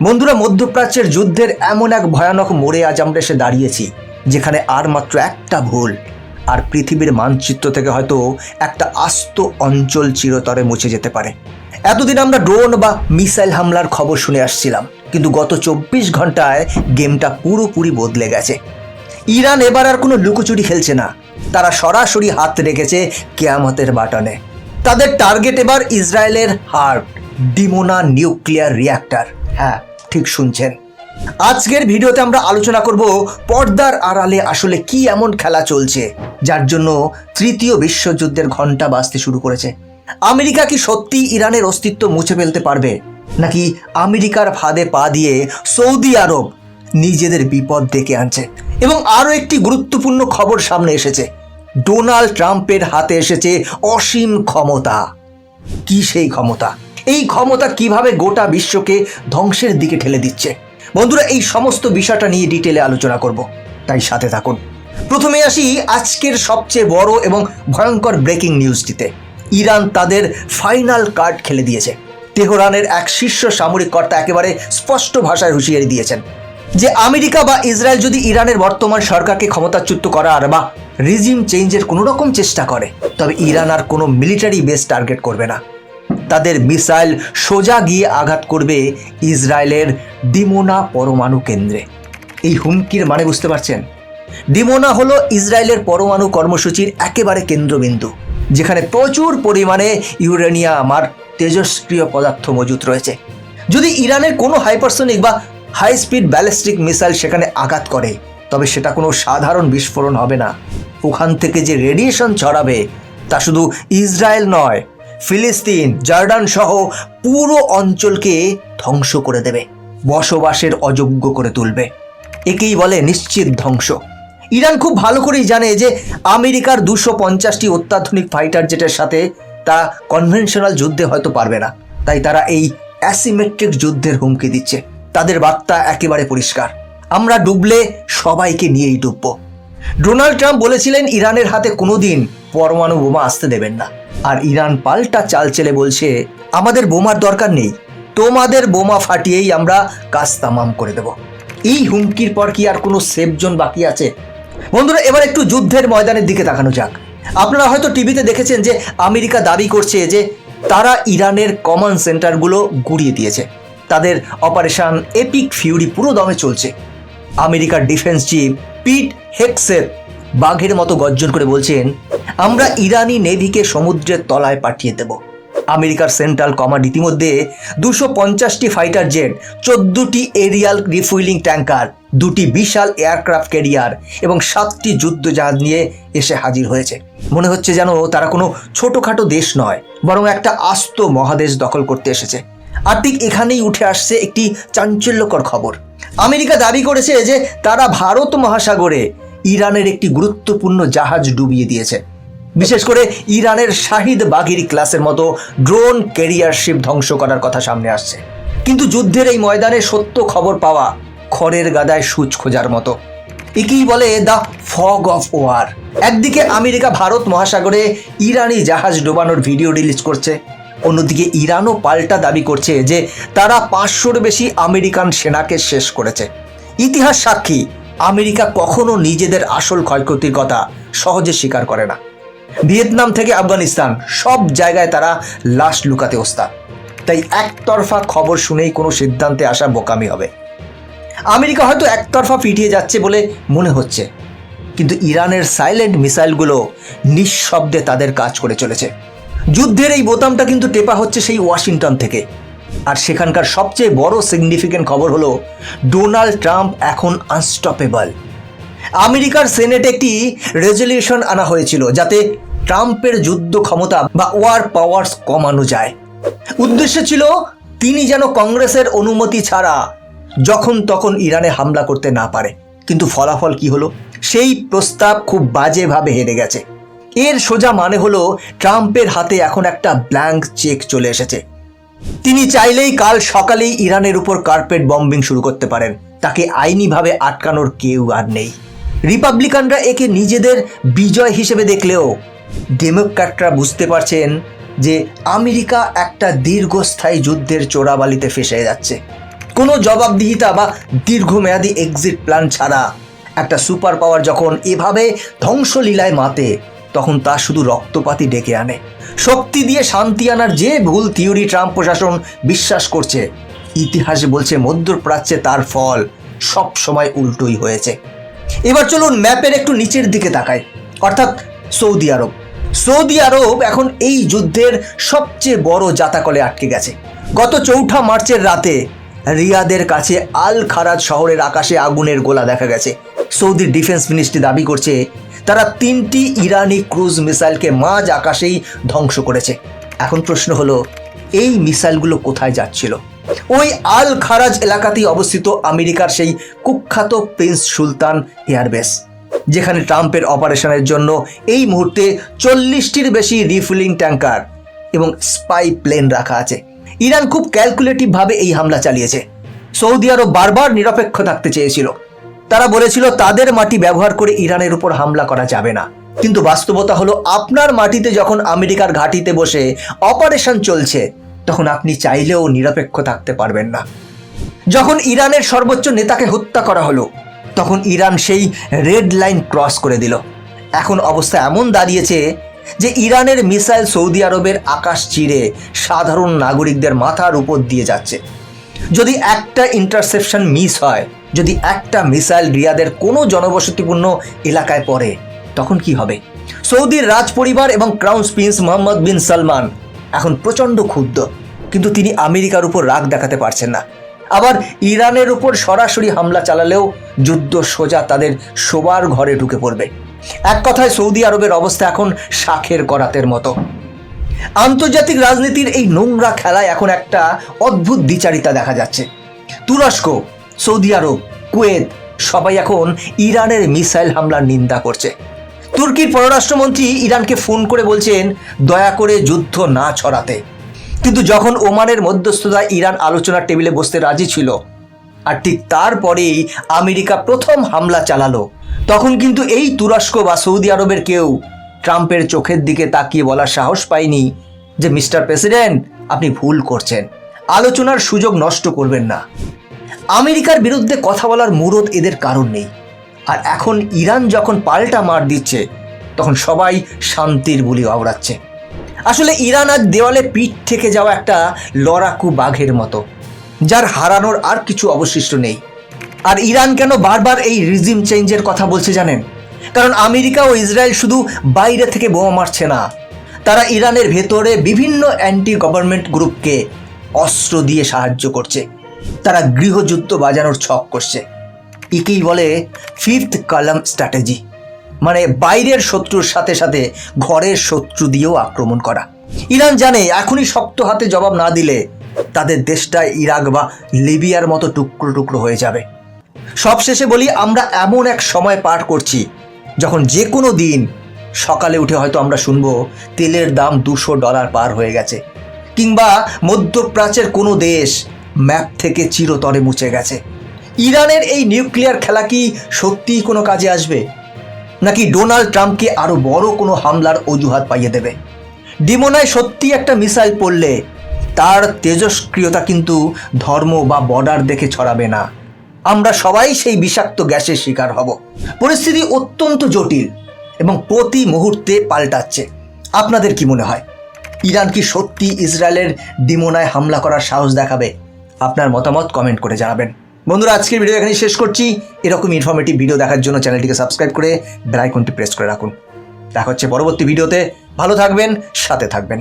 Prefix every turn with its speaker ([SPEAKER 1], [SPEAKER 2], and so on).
[SPEAKER 1] বন্ধুরা, মধ্যপ্রাচ্যের যুদ্ধের এমন এক ভয়ানক মোড়ে আজ আমরা এসে দাঁড়িয়েছি যেখানে আর মাত্র একটা ভুল আর পৃথিবীর মানচিত্র থেকে হয়তো একটা আস্ত অঞ্চল চিরতরে মুছে যেতে পারে। এতদিন আমরা ড্রোন বা মিসাইল হামলার খবর শুনে আসছিলাম, কিন্তু গত 24 ঘন্টায় গেমটা পুরোপুরি বদলে গেছে। ইরান এবার আর কোনো লুকোচুরি খেলছে না, তারা সরাসরি হাত রেখেছে কিয়ামতের বাটনে। তাদের টার্গেট এবার ইসরায়েলের হার্ট ডিমোনা নিউক্লিয়ার রিঅ্যাক্টর। হ্যাঁ, ঠিক শুনছেন। আজকের ভিডিওতে আমরা আলোচনা করব পর্দার আড়ালে আসলে কি এমন খেলা চলছে যার জন্য তৃতীয় বিশ্বযুদ্ধের ঘন্টা বাজতে শুরু করেছে। আমেরিকা কি সত্যি ইরানের অস্তিত্ব মুছে ফেলতে পারবে, নাকি আমেরিকার ফাঁদে পা দিয়ে সৌদি আরব নিজেদের বিপদ ডেকে আনছে? এবং আরও একটি গুরুত্বপূর্ণ খবর সামনে এসেছে, ডোনাল্ড ট্রাম্পের হাতে এসেছে অসীম ক্ষমতা। কি সেই ক্ষমতা? এই ক্ষমতা কিভাবে গোটা বিশ্বকে ধ্বংসের দিকে ঠেলে দিচ্ছে? বন্ধুরা, এই সমস্ত বিষয়টা নিয়ে ডিটেলে আলোচনা করব, তাই সাথে থাকুন। প্রথমে আসি আজকের সবচেয়ে বড় এবং ভয়ঙ্কর ব্রেকিং নিউজটিতে। ইরান তাদের ফাইনাল কার্ড খেলে দিয়েছে। তেহরানের এক শীর্ষ সামরিক কর্তা একেবারে স্পষ্ট ভাষায় হুঁশিয়ারি দিয়েছেন যে আমেরিকা বা ইসরায়েল যদি ইরানের বর্তমান সরকারকে ক্ষমতাচ্যুত করার বা রিজিম চেঞ্জের কোনো রকম চেষ্টা করে, তবে ইরান আর কোনো মিলিটারি বেস টার্গেট করবে না। তাদের মিসাইল সোজা গিয়ে আঘাত করবে ইসরায়েলের ডিমোনা পরমাণু কেন্দ্রে। এই হুমকির মানে বুঝতে পারছেন? ডিমোনা হলো ইসরায়েলের পরমাণু কর্মসূচির একেবারে কেন্দ্রবিন্দু, যেখানে প্রচুর পরিমাণে ইউরেনিয়াম আর তেজস্ক্রিয় পদার্থ মজুত রয়েছে। যদি ইরানের কোনো হাইপারসোনিক বা হাই স্পিড ব্যালিস্টিক মিসাইল সেখানে আঘাত করে, তবে সেটা কোনো সাধারণ বিস্ফোরণ হবে না। ওখান থেকে যে রেডিয়েশন ছড়াবে তা শুধু ইসরায়েল নয়, ফিলিস্তিন, জর্ডান সহ পুরো অঞ্চলকে ধ্বংস করে দেবে, বসবাসের অযোগ্য করে তুলবে। একেই বলে নিশ্চিত ধ্বংস। ইরান খুব ভালো করেই জানে যে আমেরিকার 250টি অত্যাধুনিক ফাইটার জেটের সাথে তারা কনভেনশনাল যুদ্ধে হয়তো পারবে না, তাই তারা এই অ্যাসিমেট্রিক যুদ্ধের হুমকি দিচ্ছে। তাদের বার্তা একেবারে পরিষ্কার, আমরা ডুবলে সবাইকে নিয়েই ডুবব। ডোনাল্ড ট্রাম্প বলেছিলেন ইরানের হাতে কোনোদিন পরমাণু বোমা আসতে দেবেন না, আর ইরান পাল্টা চাল চেলে বলছে আমাদের বোমার দরকার নেই, তোমাদের বোমা ফাটিয়েই আমরা কাজ তামাম করে দেব। এই হুমকির পর কি আর কোনো সেফ জোন বাকি আছে? বন্ধুরা, এবার একটু যুদ্ধের ময়দানের দিকে তাকানো যাক। আপনারা হয়তো টিভিতে দেখেছেন যে আমেরিকা দাবি করছে যে তারা ইরানের কমান্ড সেন্টারগুলো গুঁড়িয়ে দিয়েছে। তাদের অপারেশন এপিক ফিউরি পুরো দমে চলছে। আমেরিকার ডিফেন্স চিফ পিট হেগসেথ বাঘের মতো গর্জন করে বলছেন, আমরা ইরানি নেভিকে সমুদ্রের তলায় পাঠিয়ে দেব। আমেরিকার সেন্ট্রাল কমান্ড ইতিমধ্যে 250টি ফাইটার জেট, 14টি এরিয়াল রিফুয়েলিং ট্যাঙ্কার, 2টি বিশাল এয়ারক্রাফট ক্যারিয়ার এবং 7টি যুদ্ধজাহাজ নিয়ে এসে হাজির হয়েছে। মনে হচ্ছে যেন তারা কোনো ছোটোখাটো দেশ নয়, বরং একটা আস্ত মহাদেশ দখল করতে এসেছে। আর ঠিক এখানেই উঠে আসছে একটি চাঞ্চল্যকর খবর। আমেরিকা দাবি করেছে যে তারা ভারত মহাসাগরে ইরানের একটি গুরুত্বপূর্ণ জাহাজ ডুবিয়ে দিয়েছে। বিশেষ করে ইরানের শাহিদ বাঘিরি ক্লাসের মতো ড্রোন ক্যারিয়ার শিপ ধ্বংস করার কথা সামনে আসছে। কিন্তু যুদ্ধের এই ময়দানে সত্য খবর পাওয়া খড়ের গাদায় সূচ খোঁজার মতো। একেই বলে দ্য ফগ অফ ওয়ার। একদিকে আমেরিকা ভারত মহাসাগরে ইরানি জাহাজ ডোবানোর ভিডিও রিলিজ করছে, অন্যদিকে ইরানও পাল্টা দাবি করছে যে তারা 500-র বেশি আমেরিকান সেনাকে শেষ করেছে। ইতিহাস সাক্ষী, আমেরিকা কখনো নিজেদের আসল ক্ষয়ক্ষতির কথা সহজে স্বীকার করে না। ভিয়েতনাম থেকে আফগানিস্তান সব জায়গায় তারা লাশ লুকাতে ওস্তাদ। তাই একতরফা খবর শুনেই কোনো সিদ্ধান্তে আসা বোকামি হবে। আমেরিকা হয়তো একতরফা পিটিয়ে যাচ্ছে বলে মনে হচ্ছে, কিন্তু ইরানের সাইলেন্ট মিসাইলগুলো নিঃশব্দে তাদের কাজ করে চলেছে। যুদ্ধের এই বোতামটা কিন্তু টেপা হচ্ছে সেই ওয়াশিংটন থেকে। আর সেখানকার সবচেয়ে বড় সিগনিফিকেন্ট খবর হলো ডোনাল্ড ট্রাম্প এখন আনস্টপেবল। আমেরিকার সেনেটে একটি রেজলিউশন আনা হয়েছিল যাতে ট্রাম্পের যুদ্ধ ক্ষমতা বা ওয়ার পাওয়ার্স কমানো যায়। উদ্দেশ্য ছিল তিনি যেন কংগ্রেসের অনুমতি ছাড়া যখন তখন ইরানে হামলা করতে না পারে। কিন্তু ফলাফল কি হলো? সেই প্রস্তাব খুব বাজেভাবে হেরে গেছে। এর সোজা মানে হলো ট্রাম্পের হাতে এখন একটা ব্ল্যাঙ্ক চেক চলে এসেছে। তিনি চাইলেই কাল সকালেই ইরানের উপর কার্পেট বম্বিং শুরু করতে পারেন। তাকে আইনিভাবে আটকানোর কেউ আর নেই। রিপাবলিকানরা একে নিজেদের বিজয় হিসেবে দেখলেও ডেমোক্র্যাটরা বুঝতে পারছেন যে আমেরিকা একটা দীর্ঘস্থায়ী যুদ্ধের চোরাবালিতে ফেসে যাচ্ছে। কোনো জবাবদিহিতা বা দীর্ঘমেয়াদী এক্সিট প্ল্যান ছাড়া একটা সুপার পাওয়ার যখন এভাবে ধ্বংসলীলায় মাতে, তখন তা শুধু রক্তপাতই ডেকে আনে। শক্তি দিয়ে শান্তি আনার যে ভুল থিওরি ট্রাম্প প্রশাসন বিশ্বাস করছে, ইতিহাস বলছে মধ্যপ্রাচ্যে তার ফল সব সময় উল্টোই হয়েছে। এবার চলুন ম্যাপের একটু নিচের দিকে তাকাই, অর্থাৎ সৌদি আরব। সৌদি আরব এখন এই যুদ্ধের সবচেয়ে বড় জাতাকলে আটকে গেছে। গত 4 মার্চের রাতে রিয়াদের কাছে আল খারাজ শহরের আকাশে আগুনের গোলা দেখা গেছে। সৌদির ডিফেন্স মিনিস্ট্রি দাবি করছে তারা 3টি ইরানি ক্রুজ মিসাইলকে মাঝ আকাশেই ধ্বংস করেছে। এখন প্রশ্ন হলো, এই মিসাইলগুলো কোথায় যাচ্ছিল? ওই আল খারাজ এলাকাতেই অবস্থিত আমেরিকার সেই কুখ্যাত প্রিন্স সুলতান এয়ারবেস, যেখানে ট্রাম্পের অপারেশনের জন্য এই মুহূর্তে 40টির বেশি রিফুয়েলিং ট্যাঙ্কার এবং স্পাই প্লেন রাখা আছে। ইরান খুব ক্যালকুলেটিভভাবে এই হামলা চালিয়েছে। সৌদি আরব বারবার নিরপেক্ষ থাকতে চেয়েছিল। তারা বলেছিল তাদের মাটি ব্যবহার করে ইরানের উপর হামলা করা যাবে না, কিন্তু বাস্তবতা হলো আপনার মাটিতে যখন আমেরিকার ঘাঁটিতে বসে অপারেশন চলছে, তখন আপনি চাইলেও নিরপেক্ষ থাকতে পারবেন না। যখন ইরানের সর্বোচ্চ নেতাকে হত্যা করা হলো, তখন ইরান সেই রেড লাইন ক্রস করে দিল। এখন অবস্থা এমন দাঁড়িয়েছে যে ইরানের মিসাইল সৌদি আরবের আকাশ চিরে সাধারণ নাগরিকদের মাথার উপর দিয়ে যাচ্ছে। যদি একটা ইন্টারসেপশন মিস হয়, যদি একটা মিসাইল রিয়াদের কোনো জনবসতিপূর্ণ এলাকায় পড়ে, তখন কি হবে? সৌদির রাজ পরিবার এবং ক্রাউন প্রিন্স মোহাম্মদ বিন সালমান এখন প্রচণ্ড ক্ষুব্ধ, কিন্তু তিনি আমেরিকার উপর রাগ দেখাতে পারছেন না। আবার ইরানের উপর সরাসরি হামলা চালালেও যুদ্ধ সোজা তাদের শোবার ঘরে ঢুকে পড়বে। এক কথায় সৌদি আরবের অবস্থা এখন শাখের করাতের মতো। আন্তর্জাতিক রাজনীতির এই নোংরা খেলায় এখন একটা অদ্ভুত দ্বিচারিতা দেখা যাচ্ছে। তুরস্ক, সৌদি আরব, কুয়েত সবাই এখন ইরানের মিসাইল হামলার নিন্দা করছে। তুর্কির পররাষ্ট্রমন্ত্রী ইরানকে ফোন করে বলছেন দয়া করে যুদ্ধ না ছড়াতে, কিন্তু যখন ওমানের মধ্যস্থতায় ইরান আলোচনার টেবিলে বসতে রাজি ছিল, আর ঠিক তারপরেই আমেরিকা প্রথম হামলা চালালো, তখন কিন্তু এই তুরস্ক বা সৌদি আরবের কেউ ট্রাম্পের চোখের দিকে তাকিয়ে বলার সাহস পায়নি যে মিস্টার প্রেসিডেন্ট, আপনি ভুল করছেন, আলোচনার সুযোগ নষ্ট করবেন না। আমেরিকার বিরুদ্ধে কথা বলার মুরদ এদের কারণ নেই। আর এখন ইরান যখন পাল্টা মার দিচ্ছে, তখন সবাই শান্তির বুলি আওড়াচ্ছে। আসলে ইরান আজ দেওয়ালে পিঠ থেকে যাওয়া একটা লড়াকু বাঘের মতো, যার হারানোর আর কিছু অবশিষ্ট নেই। আর ইরান কেন বারবার এই রিজিম চেঞ্জের কথা বলছে জানেন? কারণ আমেরিকা ও ইসরায়েল শুধু বাইরে থেকে বোমা মারছে না, তারা ইরানের ভেতরে বিভিন্ন অ্যান্টি গভর্নমেন্ট গ্রুপকে অস্ত্র দিয়ে সাহায্য করছে। তারা গৃহযুদ্ধ বাজানোর ছক করছে। একেই বলে 5th কলাম স্ট্র্যাটেজি, মানে বাইরের শত্রুর সাথে সাথে ঘরের শত্রু দিয়েও আক্রমণ করা। ইরান জানে এখনই শক্ত হাতে জবাব না দিলে তাদের দেশটা ইরাক বা লিবিয়ার মতো টুকরো টুকরো হয়ে যাবে। সবশেষে বলি, আমরা এমন এক সময় পার করছি যখন যে কোনো দিন সকালে উঠে হয়তো আমরা শুনবো তেলের দাম $200 পার হয়ে গেছে, কিংবা মধ্যপ্রাচ্যের কোনো দেশ ম্যাপ থেকে চিরতরে মুছে গেছে। ইরানের এই নিউক্লিয়ার খেলা কি সত্যিই কোনো কাজে আসবে, নাকি ডোনাল্ড ট্রাম্পকে আরও বড় কোনো হামলার অজুহাত পাইয়ে দেবে? ডিমোনায় সত্যি একটা মিসাইল পড়লে তার তেজস্ক্রিয়তা কিন্তু ধর্ম বা বর্ডার দেখে ছড়াবে না। আমরা সবাই সেই বিষাক্ত গ্যাসের শিকার হব। পরিস্থিতি অত্যন্ত জটিল এবং প্রতি মুহূর্তে পাল্টাচ্ছে। আপনাদের কি মনে হয়, ইরান কি সত্যি ইসরায়েলের ডিমোনায় হামলা করার সাহস দেখাবে? আপনার মতামত কমেন্ট করে জানাবেন। বন্ধুরা, আজকের ভিডিও এখানেই শেষ করছি। এরকম ইনফরমেটিভ ভিডিও দেখার জন্য চ্যানেলটিকে সাবস্ক্রাইব করে বেল আইকনটি প্রেস করে রাখুন। দেখা হচ্ছে পরবর্তী ভিডিওতে। ভালো থাকবেন, সাথে থাকবেন।